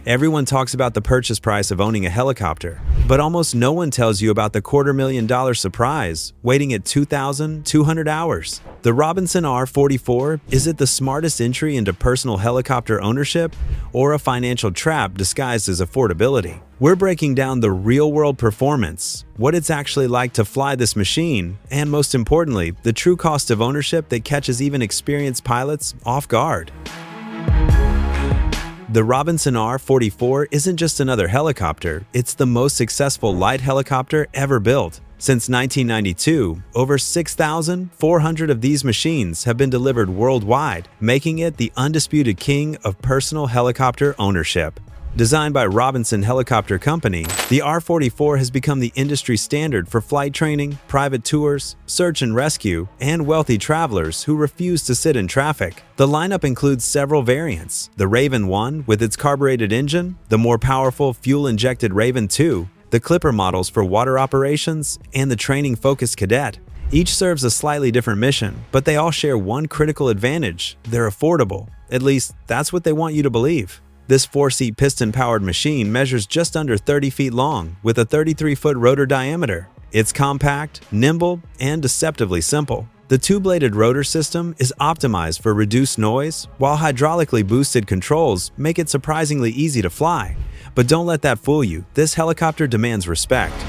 Everyone talks about the purchase price of owning a helicopter, but almost no one tells you about the $250,000 surprise waiting at 2,200 hours. The Robinson R44, is it the smartest entry into personal helicopter ownership or a financial trap disguised as affordability? We're breaking down the real-world performance, what it's actually like to fly this machine, and most importantly, the true cost of ownership that catches even experienced pilots off guard. The Robinson R44 isn't just another helicopter, it's the most successful light helicopter ever built. Since 1992, over 6,400 of these machines have been delivered worldwide, making it the undisputed king of personal helicopter ownership. Designed by Robinson Helicopter Company, the R44 has become the industry standard for flight training, private tours, search and rescue, and wealthy travelers who refuse to sit in traffic. The lineup includes several variants: the Raven 1 with its carbureted engine, the more powerful fuel-injected Raven 2, the Clipper models for water operations, and the training-focused Cadet. Each serves a slightly different mission, but they all share one critical advantage: they're affordable. At least, that's what they want you to believe. This 4-seat piston-powered machine measures just under 30 feet long with a 33-foot rotor diameter. It's compact, nimble, and deceptively simple. The two-bladed rotor system is optimized for reduced noise, while hydraulically boosted controls make it surprisingly easy to fly. But don't let that fool you, this helicopter demands respect.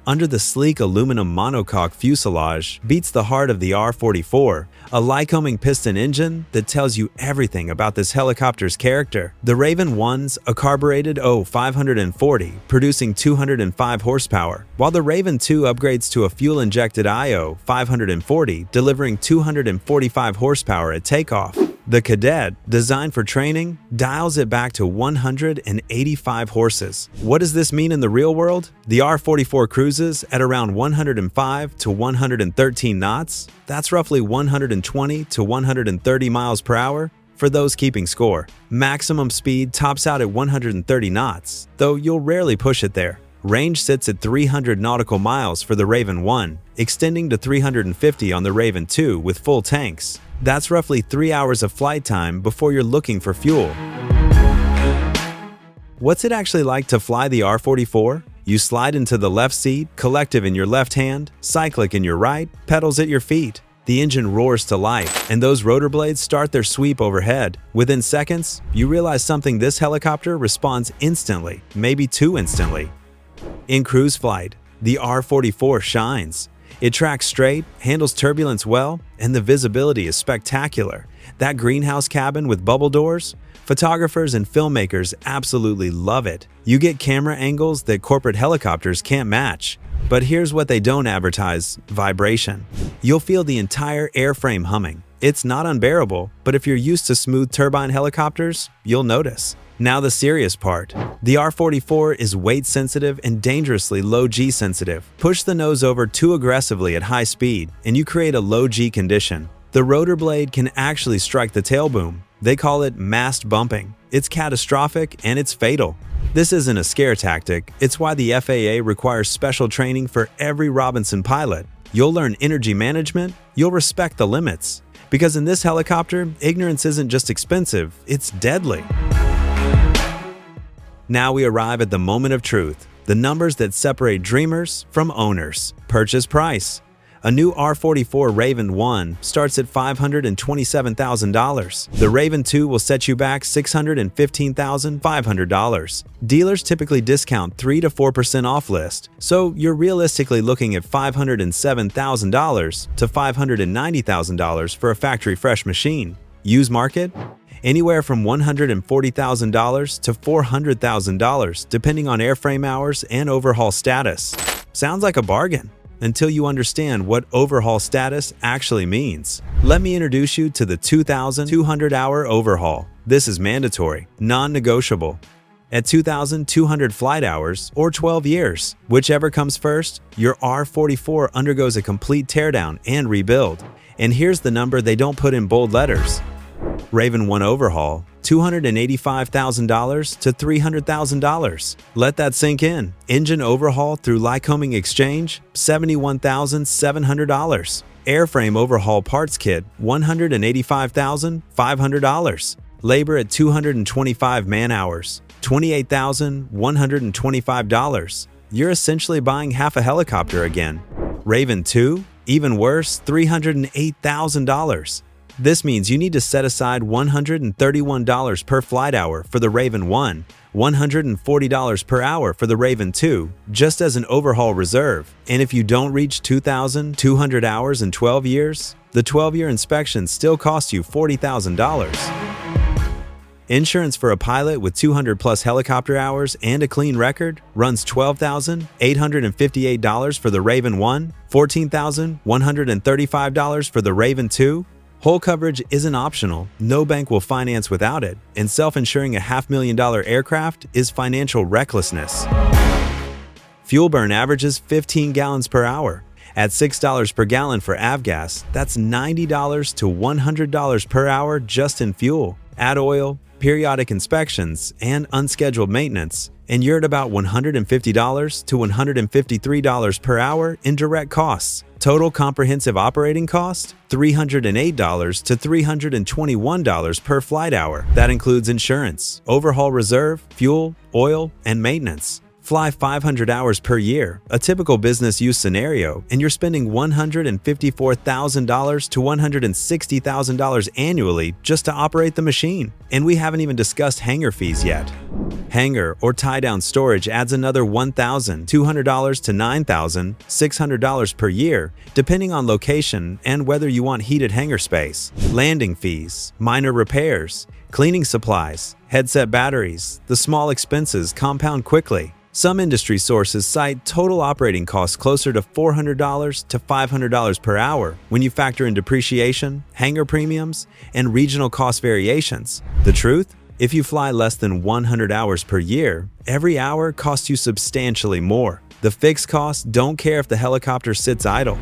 Under the sleek aluminum monocoque fuselage beats the heart of the R44, a Lycoming piston engine that tells you everything about this helicopter's character. The Raven 1's a carbureted O540, producing 205 horsepower, while the Raven 2 upgrades to a fuel-injected IO540, delivering 245 horsepower at takeoff. The Cadet, designed for training, dials it back to 185 horses. What does this mean in the real world? The R44 cruises at around 105 to 113 knots. That's roughly 120 to 130 miles per hour for those keeping score. Maximum speed tops out at 130 knots, though you'll rarely push it there. Range sits at 300 nautical miles for the Raven 1, extending to 350 on the Raven 2 with full tanks. That's roughly 3 hours of flight time before you're looking for fuel. What's it actually like to fly the R44? You slide into the left seat, collective in your left hand, cyclic in your right, pedals at your feet. The engine roars to life, and those rotor blades start their sweep overhead. Within seconds, you realize something: this helicopter responds instantly, maybe too instantly. In cruise flight, the R44 shines. It tracks straight, handles turbulence well, and the visibility is spectacular. That greenhouse cabin with bubble doors? Photographers and filmmakers absolutely love it. You get camera angles that corporate helicopters can't match. But here's what they don't advertise: vibration. You'll feel the entire airframe humming. It's not unbearable, but if you're used to smooth turbine helicopters, you'll notice. Now the serious part. The R44 is weight sensitive and dangerously low G sensitive. Push the nose over too aggressively at high speed, and you create a low G condition. The rotor blade can actually strike the tail boom. They call it mast bumping. It's catastrophic and it's fatal. This isn't a scare tactic. It's why the FAA requires special training for every Robinson pilot. You'll learn energy management, you'll respect the limits. Because in this helicopter, ignorance isn't just expensive, it's deadly. Now we arrive at the moment of truth, the numbers that separate dreamers from owners. Purchase price. A new R44 Raven 1 starts at $527,000. The Raven 2 will set you back $615,500. Dealers typically discount 3 to 4% off list, so you're realistically looking at $507,000 to $590,000 for a factory fresh machine. Used market? Anywhere from $140,000 to $400,000, depending on airframe hours and overhaul status. Sounds like a bargain, until you understand what overhaul status actually means. Let me introduce you to the 2,200-hour overhaul. This is mandatory, non-negotiable. At 2,200 flight hours, or 12 years, whichever comes first, your R44 undergoes a complete teardown and rebuild. And here's the number they don't put in bold letters. Raven 1 overhaul, $285,000 to $300,000. Let that sink in. Engine overhaul through Lycoming exchange, $71,700. Airframe overhaul parts kit, $185,500. Labor at 225 man-hours, $28,125. You're essentially buying half a helicopter again. Raven 2? Even worse, $308,000. This means you need to set aside $131 per flight hour for the Raven 1, $140 per hour for the Raven 2, just as an overhaul reserve. And if you don't reach 2,200 hours in 12 years, the 12-year inspection still costs you $40,000. Insurance for a pilot with 200-plus helicopter hours and a clean record runs $12,858 for the Raven 1, $14,135 for the Raven 2. Whole coverage isn't optional, no bank will finance without it, and self-insuring a $500,000 aircraft is financial recklessness. Fuel burn averages 15 gallons per hour. At $6 per gallon for avgas, that's $90 to $100 per hour just in fuel. Add oil, periodic inspections, and unscheduled maintenance, and you're at about $150 to $153 per hour in direct costs. Total comprehensive operating cost, $308 to $321 per flight hour. That includes insurance, overhaul reserve, fuel, oil, and maintenance. Fly 500 hours per year, a typical business use scenario, and you're spending $154,000 to $160,000 annually just to operate the machine. And we haven't even discussed hangar fees yet. Hangar or tie-down storage adds another $1,200 to $9,600 per year, depending on location and whether you want heated hangar space. Landing fees, minor repairs, cleaning supplies, headset batteries, the small expenses compound quickly. Some industry sources cite total operating costs closer to $400 to $500 per hour when you factor in depreciation, hangar premiums, and regional cost variations. The truth? If you fly less than 100 hours per year, every hour costs you substantially more. The fixed costs don't care if the helicopter sits idle.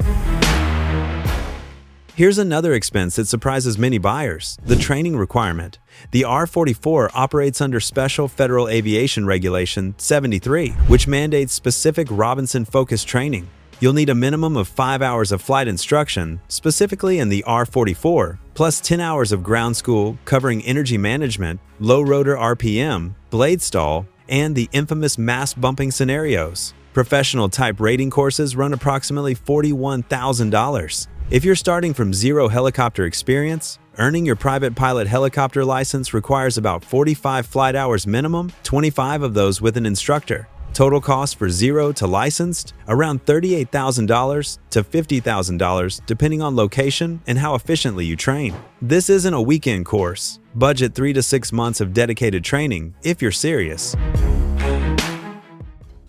Here's another expense that surprises many buyers: the training requirement. The R44 operates under Special Federal Aviation Regulation 73, which mandates specific Robinson-focused training. You'll need a minimum of 5 hours of flight instruction, specifically in the R44, plus 10 hours of ground school covering energy management, low rotor RPM, blade stall, and the infamous mast bumping scenarios. Professional-type rating courses run approximately $41,000. If you're starting from zero helicopter experience, earning your private pilot helicopter license requires about 45 flight hours minimum, 25 of those with an instructor. Total cost for zero to licensed, around $38,000 to $50,000 depending on location and how efficiently you train. This isn't a weekend course. Budget 3 to 6 months of dedicated training if you're serious.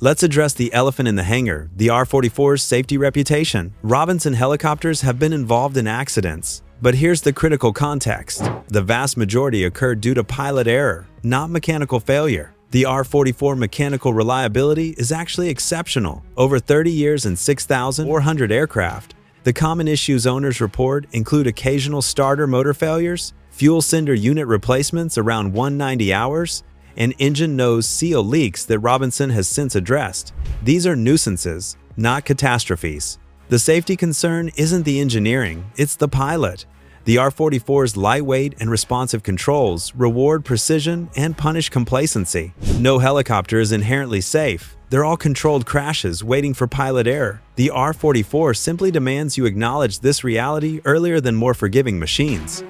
Let's address the elephant in the hangar, the R44's safety reputation. Robinson helicopters have been involved in accidents. But here's the critical context. The vast majority occurred due to pilot error, not mechanical failure. The R44 mechanical reliability is actually exceptional. Over 30 years and 6,400 aircraft. The common issues owners report include occasional starter motor failures, fuel sender unit replacements around 190 hours, and engine nose seal leaks that Robinson has since addressed. These are nuisances, not catastrophes. The safety concern isn't the engineering, it's the pilot. The R44's lightweight and responsive controls reward precision and punish complacency. No helicopter is inherently safe. They're all controlled crashes waiting for pilot error. The R44 simply demands you acknowledge this reality earlier than more forgiving machines.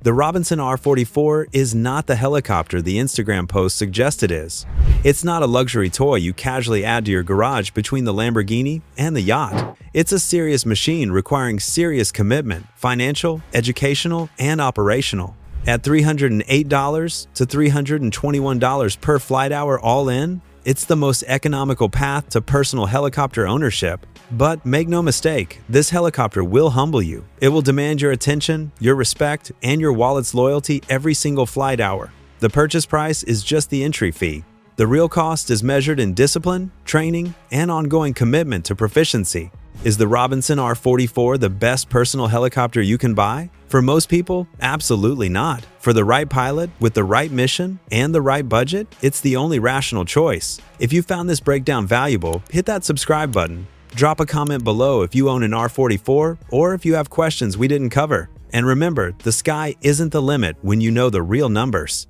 The Robinson R44 is not the helicopter the Instagram post suggests it is. It's not a luxury toy you casually add to your garage between the Lamborghini and the yacht. It's a serious machine requiring serious commitment, financial, educational, and operational. At $308 to $321 per flight hour all in, it's the most economical path to personal helicopter ownership. But make no mistake, this helicopter will humble you. It will demand your attention, your respect, and your wallet's loyalty every single flight hour. The purchase price is just the entry fee. The real cost is measured in discipline, training, and ongoing commitment to proficiency. Is the Robinson R44 the best personal helicopter you can buy? For most people, absolutely not. For the right pilot, with the right mission, and the right budget, it's the only rational choice. If you found this breakdown valuable, hit that subscribe button. Drop a comment below if you own an R44 or if you have questions we didn't cover. And remember, the sky isn't the limit when you know the real numbers.